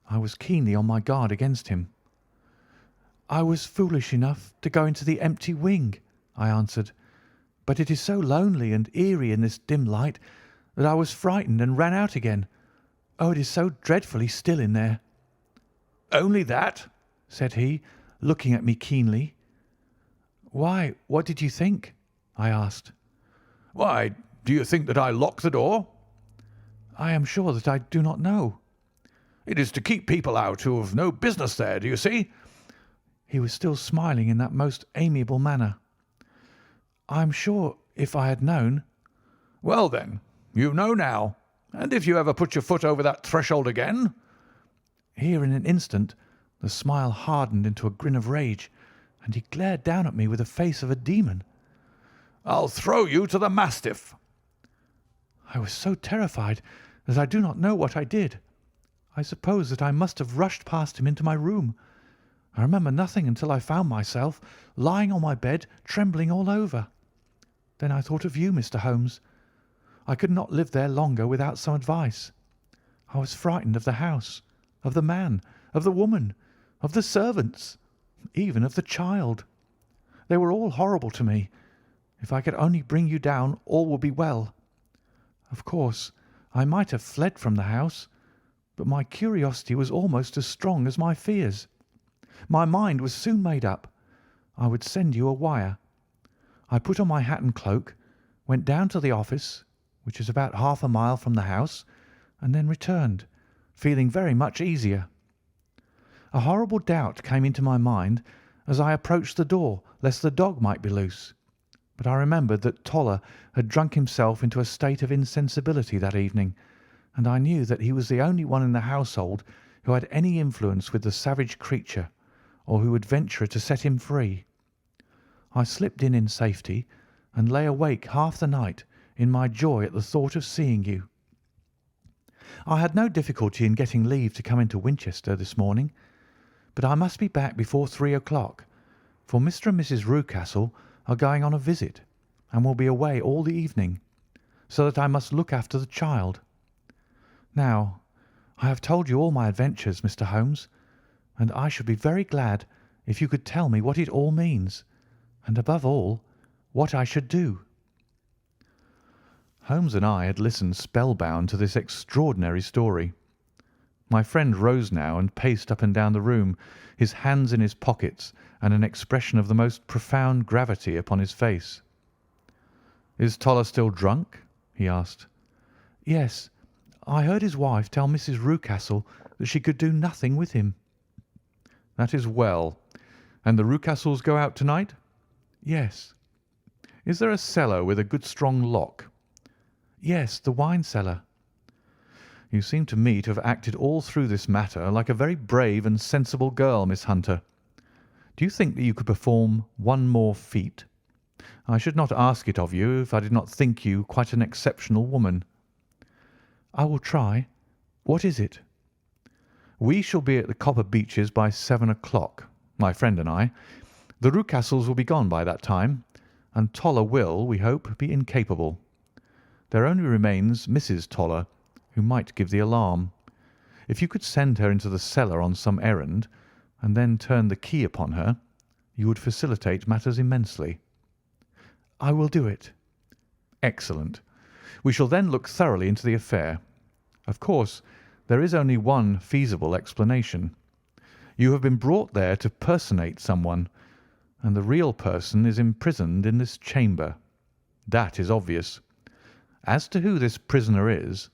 I was keenly on my guard against him. "I was foolish enough to go into the empty wing," I answered, "but it is so lonely and eerie in this dim light that I was frightened and ran out again. Oh, it is so dreadfully still in there." "Only that?" said he, looking at me keenly. "Why, what did you think?" I asked. "Why, do you think that I locked the door?" "I am sure that I do not know." "It is to keep people out who have no business there, do you see?" He was still smiling in that most amiable manner. "I am sure if I had known—" "Well, then, you know now. And if you ever put your foot over that threshold again—" Here in an instant the smile hardened into a grin of rage, and he glared down at me with the face of a demon. "I'll throw you to the mastiff." I was so terrified that I do not know what I did. I suppose that I must have rushed past him into my room. I remember nothing until I found myself lying on my bed, trembling all over. Then I thought of you, Mr. Holmes. I could not live there longer without some advice. I was frightened of the house, of the man, of the woman, of the servants, even of the child. They were all horrible to me. If I could only bring you down, all would be well. Of course, I might have fled from the house, but my curiosity was almost as strong as my fears. My mind was soon made up. I would send you a wire. I put on my hat and cloak, went down to the office, which is about half a mile from the house, and then returned, feeling very much easier. A horrible doubt came into my mind as I approached the door, lest the dog might be loose. But I remembered that Toller had drunk himself into a state of insensibility that evening, and I knew that he was the only one in the household who had any influence with the savage creature, or who would venture to set him free. I slipped in safety, and lay awake half the night in my joy at the thought of seeing you. I had no difficulty in getting leave to come into Winchester this morning, but I must be back before 3 o'clock, for Mr. and Mrs. Rucastle are going on a visit, and will be away all the evening, so that I must look after the child. Now, I have told you all my adventures, Mr. Holmes, and I should be very glad if you could tell me what it all means, and above all, what I should do." Holmes and I had listened spellbound to this extraordinary story. My friend rose now and paced up and down the room, his hands in his pockets and an expression of the most profound gravity upon his face. "Is Toller still drunk?" he asked. "Yes. I heard his wife tell Mrs. Rucastle that she could do nothing with him." "That is well. And the Rucastles go out tonight?" "Yes." "Is there a cellar with a good strong lock?" "Yes, the wine cellar." "You seem to me to have acted all through this matter like a very brave and sensible girl, Miss Hunter. Do you think that you could perform one more feat? I should not ask it of you if I did not think you quite an exceptional woman." "I will try. What is it?" "We shall be at the Copper Beeches by 7 o'clock, my friend and I. The Rucastles will be gone by that time, and Toller will, we hope, be incapable. There only remains Mrs. Toller, who might give the alarm. If you could send her into the cellar on some errand, and then turn the key upon her, you would facilitate matters immensely." "I will do it." "Excellent. We shall then look thoroughly into the affair. Of course, there is only one feasible explanation. You have been brought there to personate someone, and the real person is imprisoned in this chamber. That is obvious. As to who this prisoner is,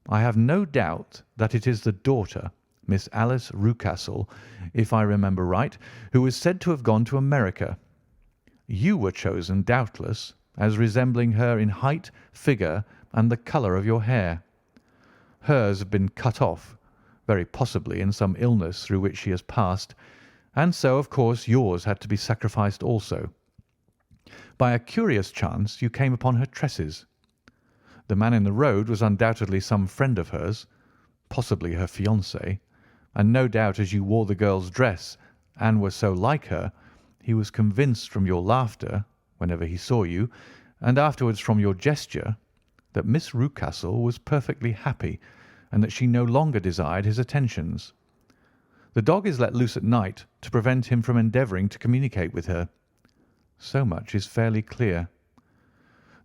I have no doubt that it is the daughter Miss Alice Rucastle, if I remember right, who was said to have gone to America. You were chosen, doubtless, as resembling her in height, figure, and the colour of your hair. Hers had been cut off, very possibly in some illness through which she has passed, and so, of course, yours had to be sacrificed also. By a curious chance you came upon her tresses. The man in the road was undoubtedly some friend of hers, possibly her fiancé, and no doubt as you wore the girl's dress and were so like her, he was convinced from your laughter, whenever he saw you, and afterwards from your gesture, that Miss Rucastle was perfectly happy and that she no longer desired his attentions. The dog is let loose at night to prevent him from endeavouring to communicate with her. So much is fairly clear.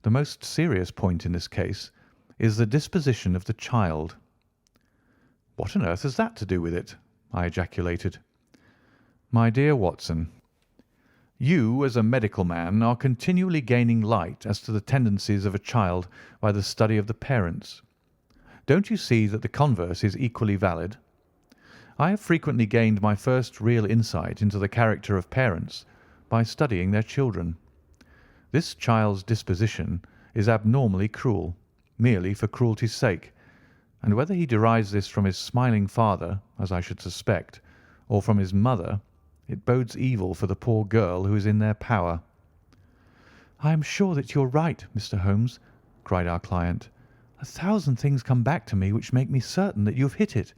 The most serious point in this case is the disposition of the child. "What on earth has that to do with it?" I ejaculated. "My dear Watson, you, as a medical man, are continually gaining light as to the tendencies of a child by the study of the parents. Don't you see that the converse is equally valid? I have frequently gained my first real insight into the character of parents by studying their children. This child's disposition is abnormally cruel, merely for cruelty's sake, and whether he derives this from his smiling father, as I should suspect, or from his mother, it bodes evil for the poor girl who is in their power." "I am sure that you are right, Mr. Holmes," cried our client. "A thousand things come back to me which make me certain that you have hit it.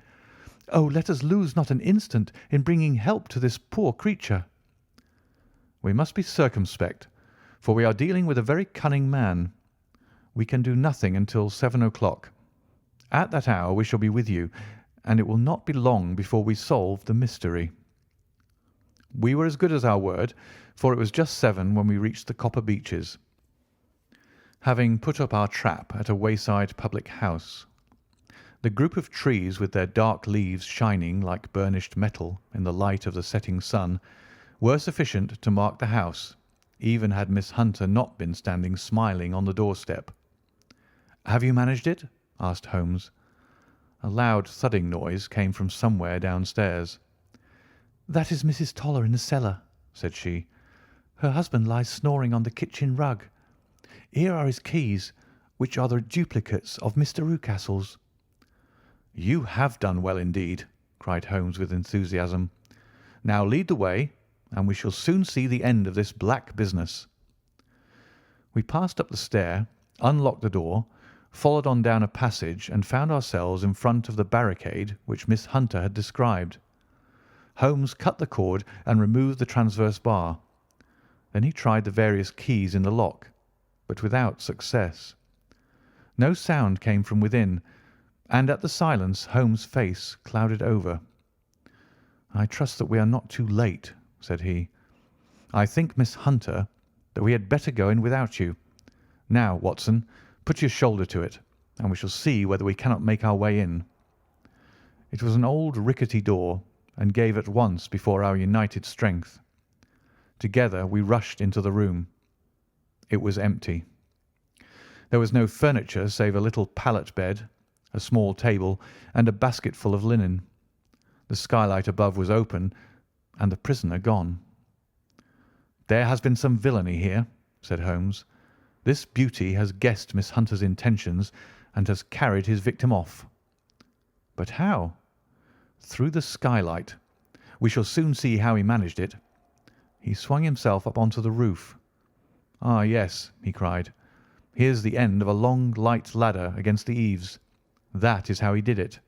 Oh, let us lose not an instant in bringing help to this poor creature." "We must be circumspect, for we are dealing with a very cunning man. We can do nothing until 7 o'clock. At that hour we shall be with you, and it will not be long before we solve the mystery." We were as good as our word, for it was just 7 when we reached the Copper Beeches, having put up our trap at a wayside public house. The group of trees, with their dark leaves shining like burnished metal in the light of the setting sun, were sufficient to mark the house, even had Miss Hunter not been standing smiling on the doorstep. "Have you managed it?" asked Holmes. A loud thudding noise came from somewhere downstairs. "That is Mrs. Toller in the cellar," said she. "Her husband lies snoring on the kitchen rug. Here are his keys, which are the duplicates of Mr. Rucastle's." "You have done well indeed," cried Holmes with enthusiasm. "Now lead the way, and we shall soon see the end of this black business." We passed up the stair, unlocked the door, followed on down a passage, and found ourselves in front of the barricade which Miss Hunter had described. Holmes cut the cord and removed the transverse bar. Then he tried the various keys in the lock, but without success. No sound came from within, and at the silence Holmes' face clouded over. "I trust that we are not too late," said he. "I think, Miss Hunter, that we had better go in without you. Now, Watson, put your shoulder to it, and we shall see whether we cannot make our way in." It was an old rickety door, and gave at once before our united strength. Together we rushed into the room. It was empty. There was no furniture save a little pallet bed, a small table, and a basketful of linen. The skylight above was open, and the prisoner gone. "There has been some villainy here," said Holmes. "This beauty has guessed Miss Hunter's intentions and has carried his victim off." "But how?" "Through the skylight. We shall soon see how he managed it. He swung himself up onto the roof. Ah, yes," he cried. "Here's the end of a long, light ladder against the eaves. That is how he did it."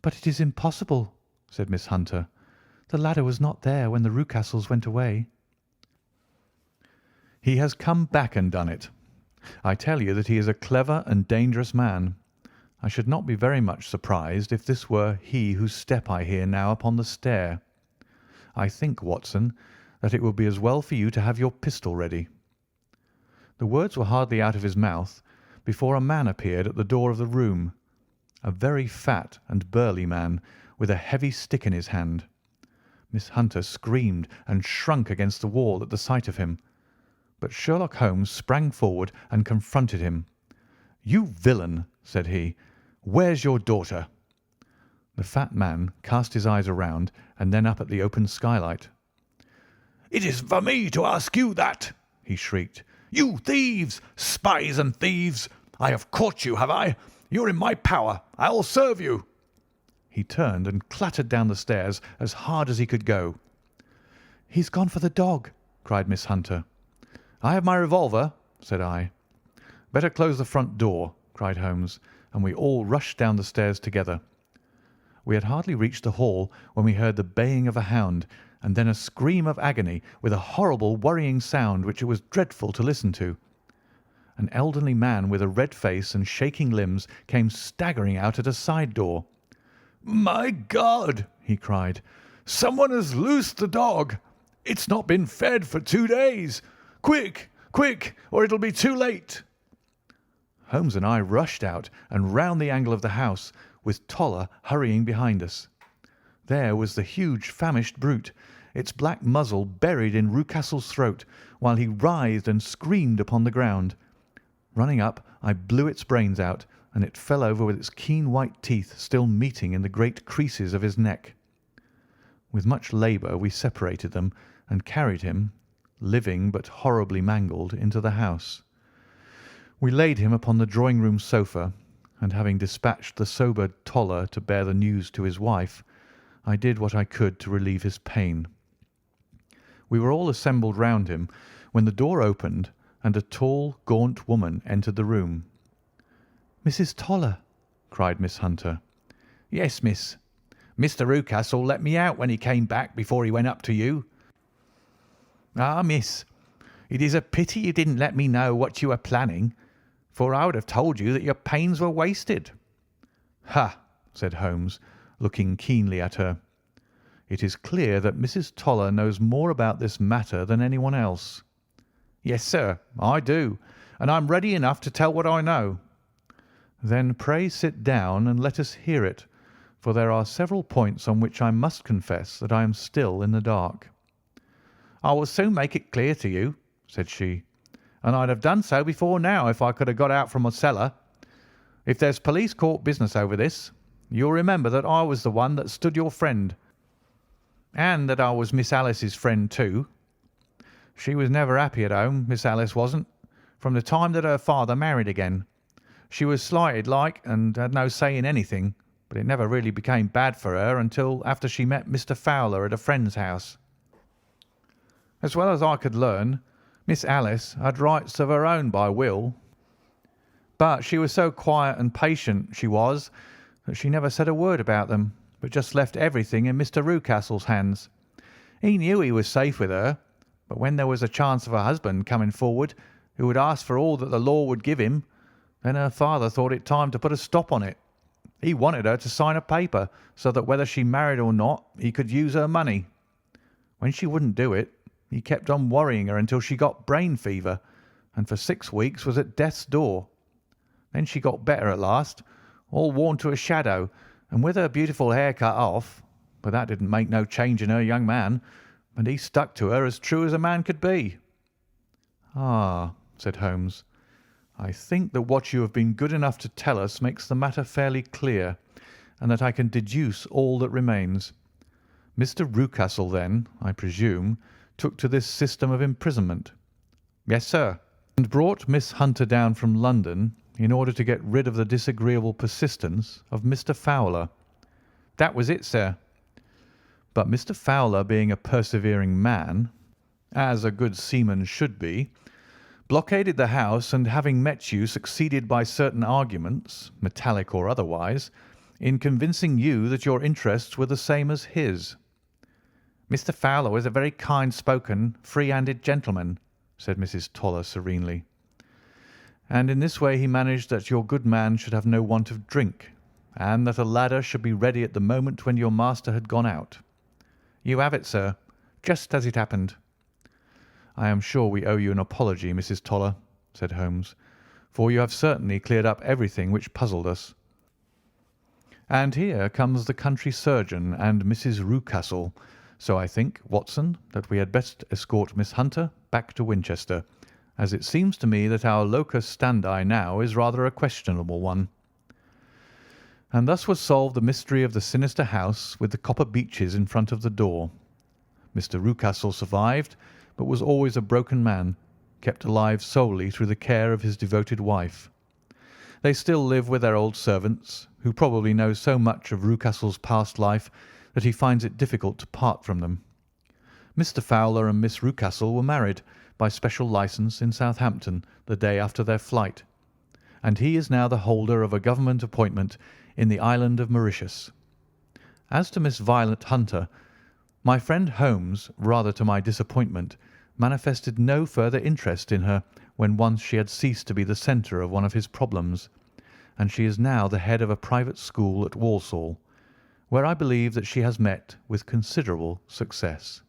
"But it is impossible," said Miss Hunter. "The ladder was not there when the Rucastles went away." "He has come back and done it. I tell you that he is a clever and dangerous man. I should not be very much surprised if this were he whose step I hear now upon the stair. I think, Watson, that it would be as well for you to have your pistol ready." The words were hardly out of his mouth before a man appeared at the door of the room, a very fat and burly man with a heavy stick in his hand. Miss Hunter screamed and shrunk against the wall at the sight of him, but Sherlock Holmes sprang forward and confronted him. "You villain!" said he. "Where's your daughter?" The fat man cast his eyes around and then up at the open skylight. "It is for me to ask you that," he shrieked. "You thieves! Spies and thieves! I have caught you, have I? You're in my power. I'll serve you." He turned and clattered down the stairs as hard as he could go. "He's gone for the dog," cried Miss Hunter. "I have my revolver," said I. "Better close the front door," cried Holmes, and we all rushed down the stairs together. We had hardly reached the hall when we heard the baying of a hound, and then a scream of agony with a horrible worrying sound which it was dreadful to listen to. An elderly man with a red face and shaking limbs came staggering out at a side door. "My God!" he cried. "Someone has loosed the dog. It's not been fed for 2 days. Quick, quick, or it'll be too late." Holmes and I rushed out and round the angle of the house, with Toller hurrying behind us. There was the huge famished brute, its black muzzle buried in Rucastle's throat, while he writhed and screamed upon the ground. Running up, I blew its brains out, and it fell over with its keen white teeth still meeting in the great creases of his neck. With much labour we separated them and carried him, living but horribly mangled, into the house. We laid him upon the drawing-room sofa, and having dispatched the sobered Toller to bear the news to his wife, I did what I could to relieve his pain. We were all assembled round him when the door opened and a tall, gaunt woman entered the room. "Mrs. Toller!" cried Miss Hunter. "Yes, miss. Mr. Rucastle let me out when he came back before he went up to you." "Ah, miss, it is a pity you didn't let me know what you were planning, for I would have told you that your pains were wasted." "Ha!" said Holmes, looking keenly at her. "It is clear that Mrs. Toller knows more about this matter than anyone else." "Yes, sir, I do, and I'm ready enough to tell what I know." "Then pray sit down and let us hear it, for there are several points on which I must confess that I am still in the dark." "I will soon make it clear to you," said she, "and I'd have done so before now if I could have got out from my cellar. If there's police court business over this, you'll remember that I was the one that stood your friend, and that I was Miss Alice's friend too. She was never happy at home, Miss Alice wasn't, from the time that her father married again. She was slighted like, and had no say in anything, but it never really became bad for her until after she met Mr. Fowler at a friend's house. As well as I could learn, Miss Alice had rights of her own by will, but she was so quiet and patient, she was, that she never said a word about them, but just left everything in Mr. Rucastle's hands. He knew he was safe with her, but when there was a chance of a husband coming forward who would ask for all that the law would give him, then her father thought it time to put a stop on it. He wanted her to sign a paper so that whether she married or not, he could use her money. When she wouldn't do it, he kept on worrying her until she got brain fever, and for 6 weeks was at death's door. Then she got better at last, all worn to a shadow, and with her beautiful hair cut off, but that didn't make no change in her young man, and he stuck to her as true as a man could be." "Ah," said Holmes, "I think that what you have been good enough to tell us makes the matter fairly clear, and that I can deduce all that remains. Mr. Rucastle, then, I presume, took to this system of imprisonment." "Yes, sir." "And brought Miss Hunter down from London in order to get rid of the disagreeable persistence of Mr. Fowler." "That was it, sir." "But Mr. Fowler, being a persevering man, as a good seaman should be, blockaded the house, and having met you, succeeded by certain arguments, metallic or otherwise, in convincing you that your interests were the same as his." "Mr. Fowler was a very kind-spoken, free-handed gentleman," said Mrs. Toller serenely. "And in this way he managed that your good man should have no want of drink, and that a ladder should be ready at the moment when your master had gone out." "You have it, sir, just as it happened." "I am sure we owe you an apology, Mrs. Toller," said Holmes, "for you have certainly cleared up everything which puzzled us. And here comes the country surgeon and Mrs. Rucastle, so I think, Watson, that we had best escort Miss Hunter back to Winchester, as it seems to me that our locus standi now is rather a questionable one." And thus was solved the mystery of the sinister house with the copper beeches in front of the door. Mr. Rucastle survived, but was always a broken man, kept alive solely through the care of his devoted wife. They still live with their old servants, who probably know so much of Rucastle's past life that he finds it difficult to part from them. Mr. Fowler and Miss Rucastle were married by special licence in Southampton the day after their flight, and he is now the holder of a government appointment in the island of Mauritius. As to Miss Violet Hunter, my friend Holmes, rather to my disappointment, manifested no further interest in her when once she had ceased to be the centre of one of his problems, and she is now the head of a private school at Walsall, where I believe that she has met with considerable success.